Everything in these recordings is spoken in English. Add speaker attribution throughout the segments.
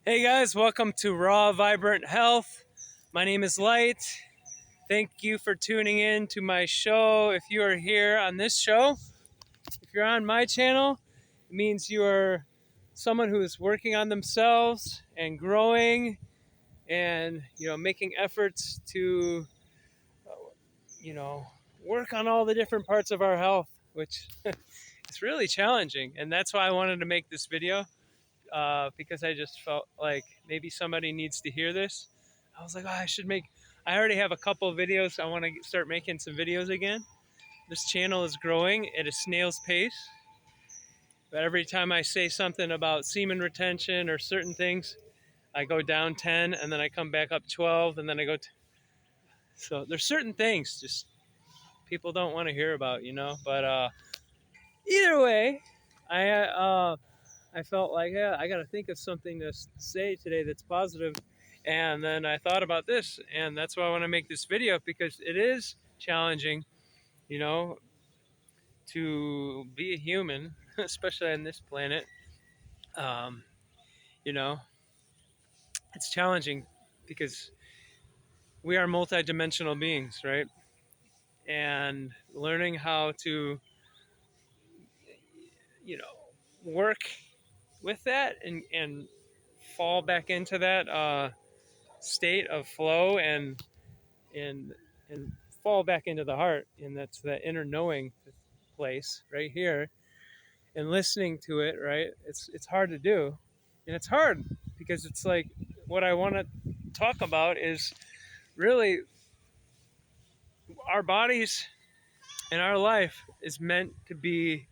Speaker 1: Hey guys, welcome to Raw Vibrant Health. My name is Light. Thank you for tuning in to my show. If you are here on this show, if you're on my channel, it means you are someone who is working on themselves and growing and making efforts to work on all the different parts of our health, which is really challenging. And that's why I wanted to make this video. Because I just felt like maybe somebody needs to hear this. I was like, oh, I already have a couple of videos. I want to start making some videos again. This channel is growing at a snail's pace. But every time I say something about semen retention or certain things, I go down 10 and then I come back up 12 and then I go. So there's certain things just people don't want to hear about, But either way, I felt like, yeah, I got to think of something to say today that's positive. And then I thought about this, and that's why I want to make this video, because it is challenging, you know, to be a human, especially on this planet. Um, you know, it's challenging because we are multidimensional beings, right? And learning how to, work with that and fall back into that state of flow and and fall back into the heart, and that's the inner knowing place right here, and listening to it, right? It's hard to do, and it's hard because it's like what I want to talk about is really our bodies and our life is meant to be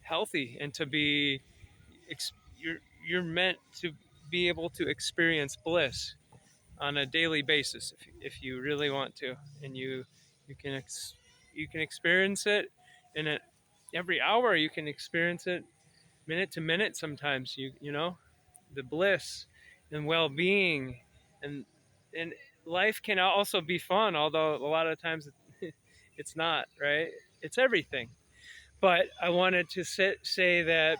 Speaker 1: healthy and to be you're meant to be able to experience bliss on a daily basis if you really want to, and you can you can experience it in every hour. You can experience it minute to minute. Sometimes the bliss and well-being, and and life can also be fun, although a lot of times it's not, right? It's everything. But I wanted to say that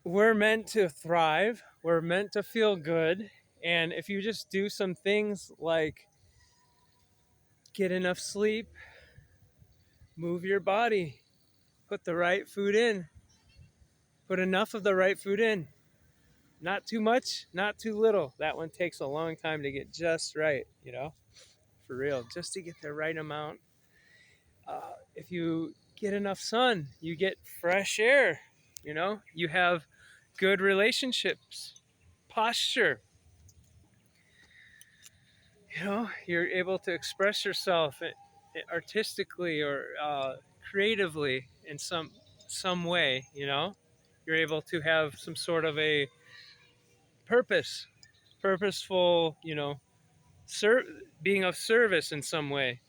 Speaker 1: we're meant to thrive, we're meant to feel good. And if you just do some things like get enough sleep, move your body, put the right food in, put enough of the right food in, not too much, not too little. That one takes a long time to get just right, for real, just to get the right amount. If you get enough sun, you get fresh air, you have good relationships, posture, you're able to express yourself artistically or creatively in some way. You're able to have some sort of a purposeful, being of service in some way.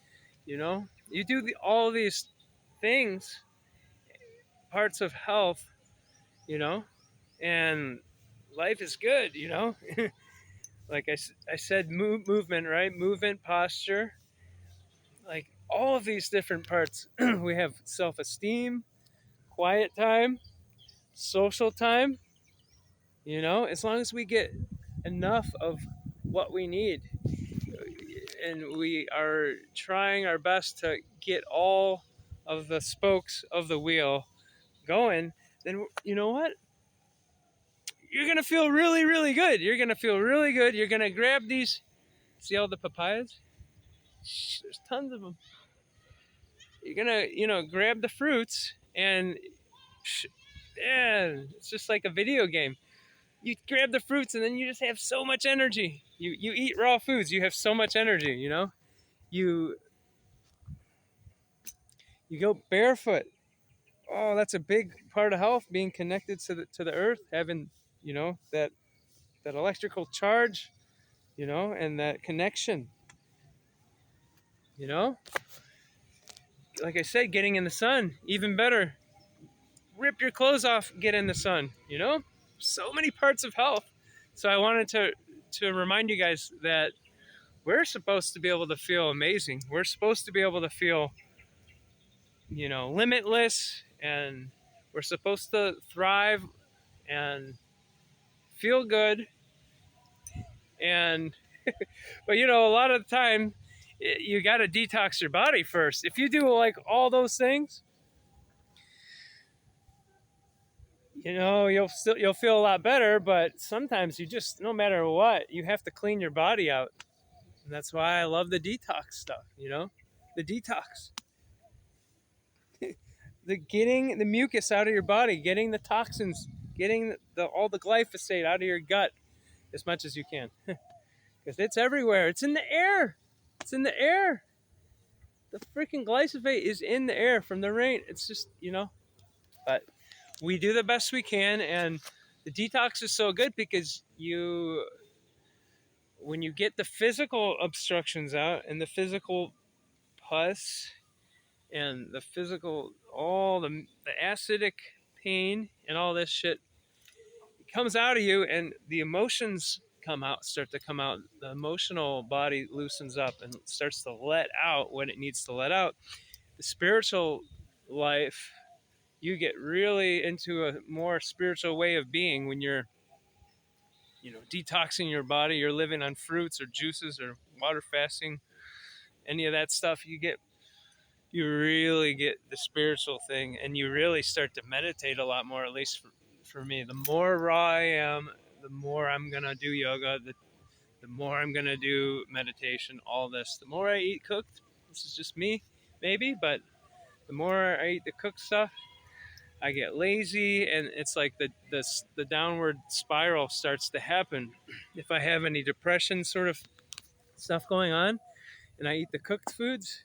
Speaker 1: You do all these things, parts of health, you know and life is good. Like I said, movement, right? Movement, posture, like all of these different parts. We have self-esteem, quiet time, social time, as long as we get enough of what we need, and we are trying our best to get all of the spokes of the wheel going, then you know what? You're going to feel really, really good. You're going to feel really good. You're going to grab these. See all the papayas? There's tons of them. You're going to, grab the fruits and yeah, it's just like a video game. You grab the fruits and then you just have so much energy. You eat raw foods, you have so much energy. You you go barefoot. Oh, that's a big part of health, being connected to the earth, having that electrical charge, and that connection. You know, like I said, getting in the sun, even better. Rip your clothes off, get in the sun. So many parts of health. So I wanted to remind you guys that we're supposed to be able to feel amazing. We're supposed to be able to feel, limitless, and we're supposed to thrive and feel good. And but you know, a lot of the time you got to detox your body first. If you do like all those things, you know, you'll feel a lot better, but sometimes you just, no matter what, you have to clean your body out. And that's why I love the detox stuff, you know? The detox. The getting the mucus out of your body, getting the toxins, getting all the glyphosate out of your gut as much as you can. Because it's everywhere. It's in the air. It's in the air. The freaking glyphosate is in the air from the rain. It's just, you know, but we do the best we can. And the detox is so good because when you get the physical obstructions out and the physical pus and the physical, all the acidic pain and all this shit comes out of you, and the emotions start to come out. The emotional body loosens up and starts to let out what it needs to let out. The spiritual life, you get really into a more spiritual way of being when you're, you know, detoxing your body. You're living on fruits or juices or water fasting, any of that stuff. You really get the spiritual thing, and you really start to meditate a lot more. At least for me, the more raw I am, the more I'm gonna do yoga, the more I'm gonna do meditation, all this. The more I eat cooked, this is just me, maybe, but the more I eat the cooked stuff, I get lazy, and it's like the downward spiral starts to happen. If I have any depression sort of stuff going on, and I eat the cooked foods,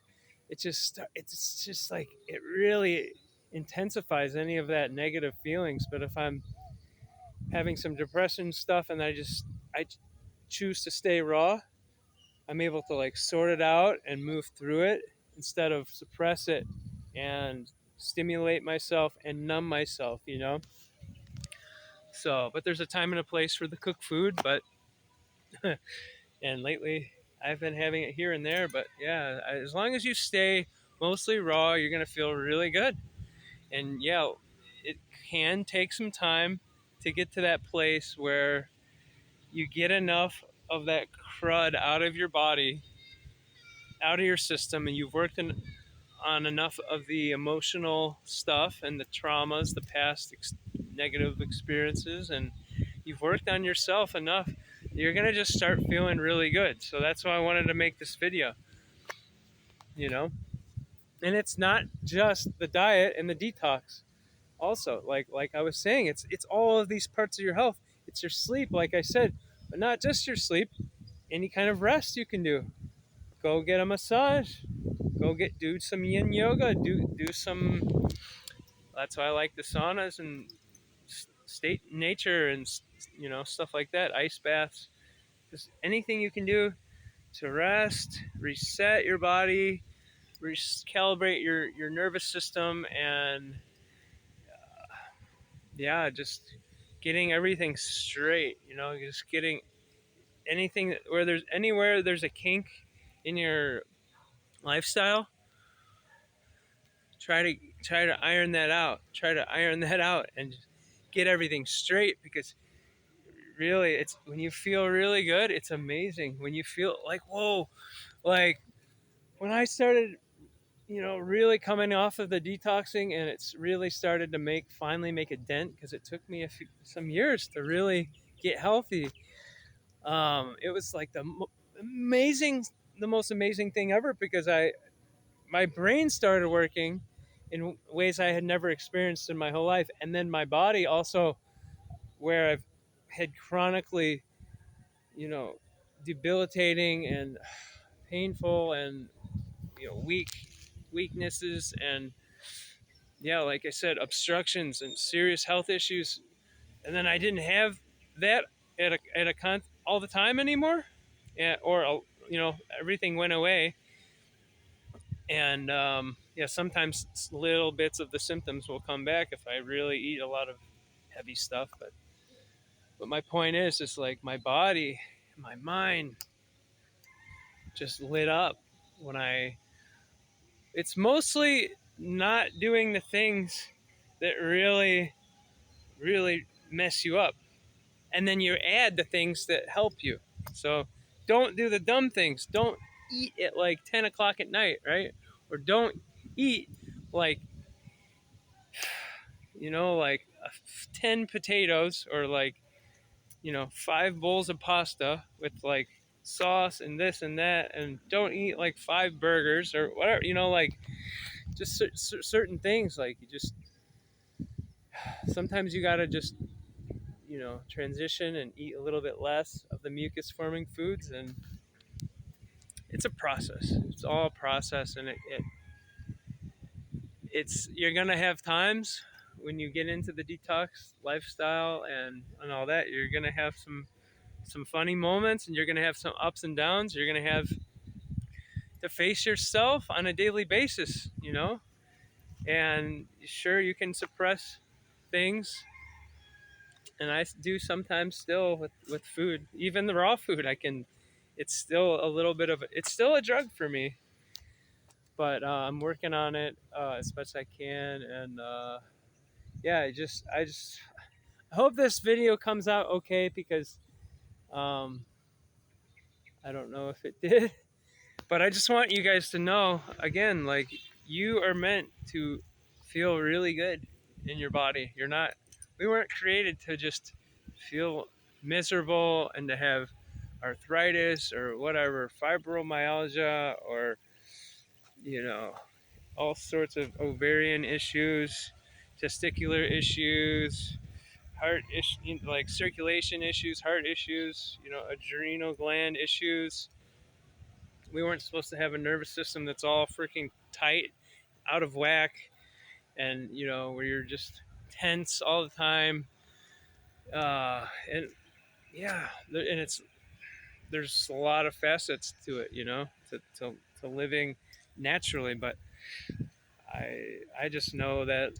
Speaker 1: it's just like it really intensifies any of that negative feelings. But if I'm having some depression stuff and I choose to stay raw, I'm able to like sort it out and move through it instead of suppress it and stimulate myself and numb myself, you know? So, but there's a time and a place for the cooked food, but, and lately I've been having it here and there, but yeah, as long as you stay mostly raw, you're going to feel really good. And yeah, it can take some time to get to that place where you get enough of that crud out of your body, out of your system, and you've worked on enough of the emotional stuff and the traumas, the past negative experiences, and you've worked on yourself enough, you're going to just start feeling really good. So that's why I wanted to make this video, you know? And it's not just the diet and the detox. Also, like I was saying, it's all of these parts of your health. It's your sleep, like I said, but not just your sleep. Any kind of rest you can do. Go get a massage. Do some yin yoga. Do some. That's why I like the saunas and state nature and, you know, stuff like that. Ice baths. Just anything you can do to rest, reset your body, recalibrate your nervous system, and yeah, just getting everything straight. You know, just getting anything where there's anywhere there's a kink in your lifestyle. Try to iron that out. Try to iron that out and just get everything straight, because really, it's when you feel really good, it's amazing. When you feel like, whoa, like when I started, you know, really coming off of the detoxing, and it's really started to finally make a dent, because it took me some years to really get healthy. It was like the most amazing thing ever, because my brain started working in ways I had never experienced in my whole life, and then my body also, where I've had chronically, you know, debilitating and painful and, you know, weaknesses, and yeah, like I said, obstructions and serious health issues. And then I didn't have that all the time anymore, or you know, everything went away. And yeah, sometimes little bits of the symptoms will come back if I really eat a lot of heavy stuff. But my point is, it's like my body, my mind just lit up when it's mostly not doing the things that really mess you up. And then you add the things that help you. So don't do the dumb things. Don't eat at like 10 o'clock at night, right? Or don't eat like, like 10 potatoes or like, 5 bowls of pasta with like sauce and this and that. And don't eat like 5 burgers or whatever, like just certain things. Like you just, sometimes you got to just, transition and eat a little bit less of the mucus forming foods. And it's a process. It's all a process. And it's, you're going to have times when you get into the detox lifestyle and all that, you're going to have some funny moments, and you're going to have some ups and downs. You're going to have to face yourself on a daily basis, and sure, you can suppress things, and I do sometimes still with food, even the raw food. It's still a little bit of it's still a drug for me, but I'm working on it as best I can. And yeah, I hope this video comes out okay, because um, I don't know if it did. But I just want you guys to know, again, like, you are meant to feel really good in your body. We weren't created to just feel miserable and to have arthritis or whatever, fibromyalgia, or, you know, all sorts of ovarian issues, testicular issues, like circulation issues, heart issues, adrenal gland issues. We weren't supposed to have a nervous system that's all freaking tight, out of whack, and where you're just tense all the time. And yeah, and there's a lot of facets to it, to living naturally. But I just know that,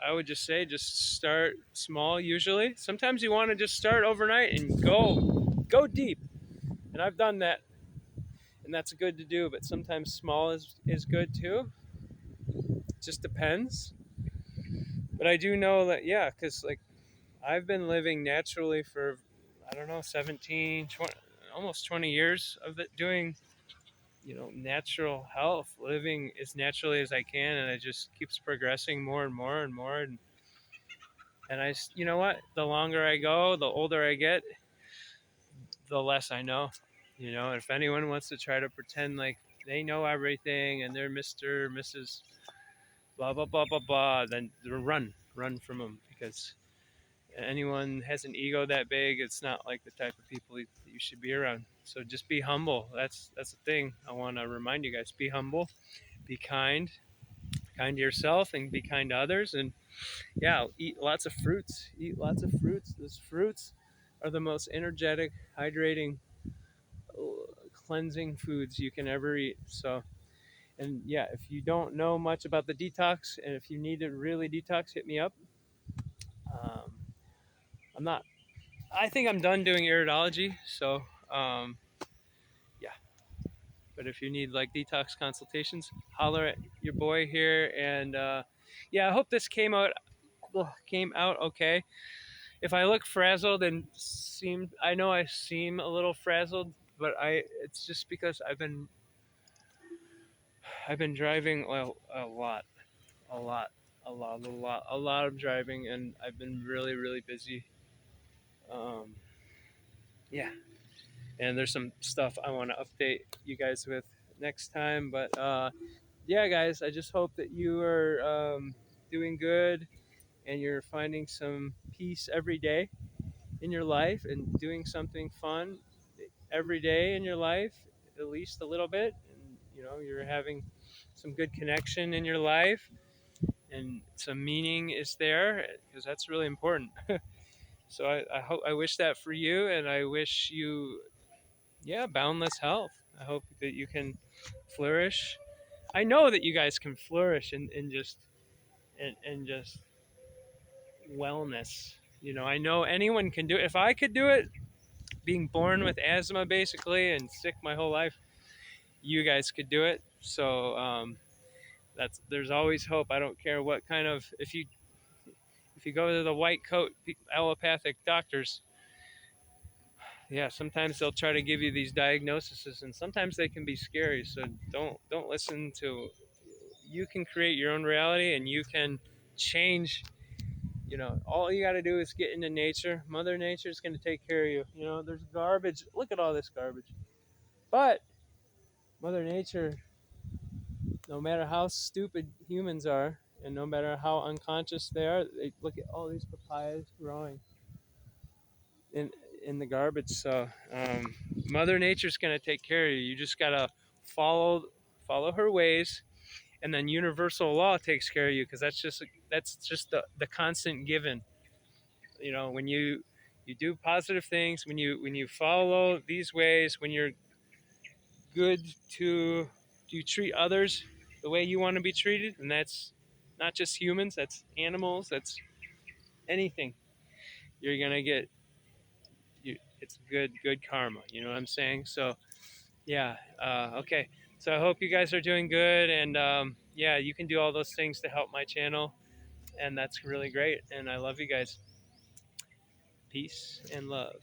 Speaker 1: I would just say, just start small. Usually, sometimes you want to just start overnight and go deep, and I've done that, and that's good to do. But sometimes small is good too. It just depends. But I do know that, yeah, because like I've been living naturally for, I don't know, 17, 20, almost 20 years of it, doing natural health, living as naturally as I can, and it just keeps progressing more and more and more. And you know what? The longer I go, the older I get, the less I know. If anyone wants to try to pretend like they know everything and they're Mr. Mrs. blah blah blah blah blah, then run from them, because anyone has an ego that big, it's not like the type of people you should be around. So just be humble. That's the thing I want to remind you guys. Be humble, be kind to yourself, and be kind to others. And yeah, eat lots of fruits. Those fruits are the most energetic, hydrating, cleansing foods you can ever eat. So, and yeah, if you don't know much about the detox, and if you need to really detox, hit me up. um, I'm not I think I'm done doing iridology. So um, yeah, but if you need like detox consultations, holler at your boy here. And yeah, I hope this came out okay. If I look frazzled and I know I seem a little frazzled, but it's just because I've been driving a lot, a lot, a lot of driving, and I've been really, really busy. Um, yeah, and there's some stuff I want to update you guys with next time. But yeah, guys, I just hope that you are doing good, and you're finding some peace every day in your life, and doing something fun every day in your life, at least a little bit. And you're having some good connection in your life, and some meaning is there, because that's really important. So I wish that for you, and I wish you, yeah, boundless health. I hope that you can flourish. I know that you guys can flourish in just and just wellness. I know anyone can do it. If I could do it, being born with asthma basically and sick my whole life, you guys could do it. So there's always hope. I don't care what kind of, if you go to the white coat allopathic doctors, yeah, sometimes they'll try to give you these diagnoses, and sometimes they can be scary. So don't listen to. You can create your own reality, and you can change. All you got to do is get into nature. Mother Nature is going to take care of you. There's garbage. Look at all this garbage. But Mother Nature, no matter how stupid humans are, and no matter how unconscious they are, they look at all these papayas growing in in the garbage. So Mother Nature's going to take care of you. You just got to follow her ways, and then universal law takes care of you, because that's just the constant given. When you do positive things, when you follow these ways, when you're good to you treat others the way you want to be treated, and that's not just humans, that's animals, that's anything. You're gonna get it's good karma. You know what I'm saying? So yeah, okay. So I hope you guys are doing good, and yeah, you can do all those things to help my channel, and that's really great. And I love you guys. Peace and love.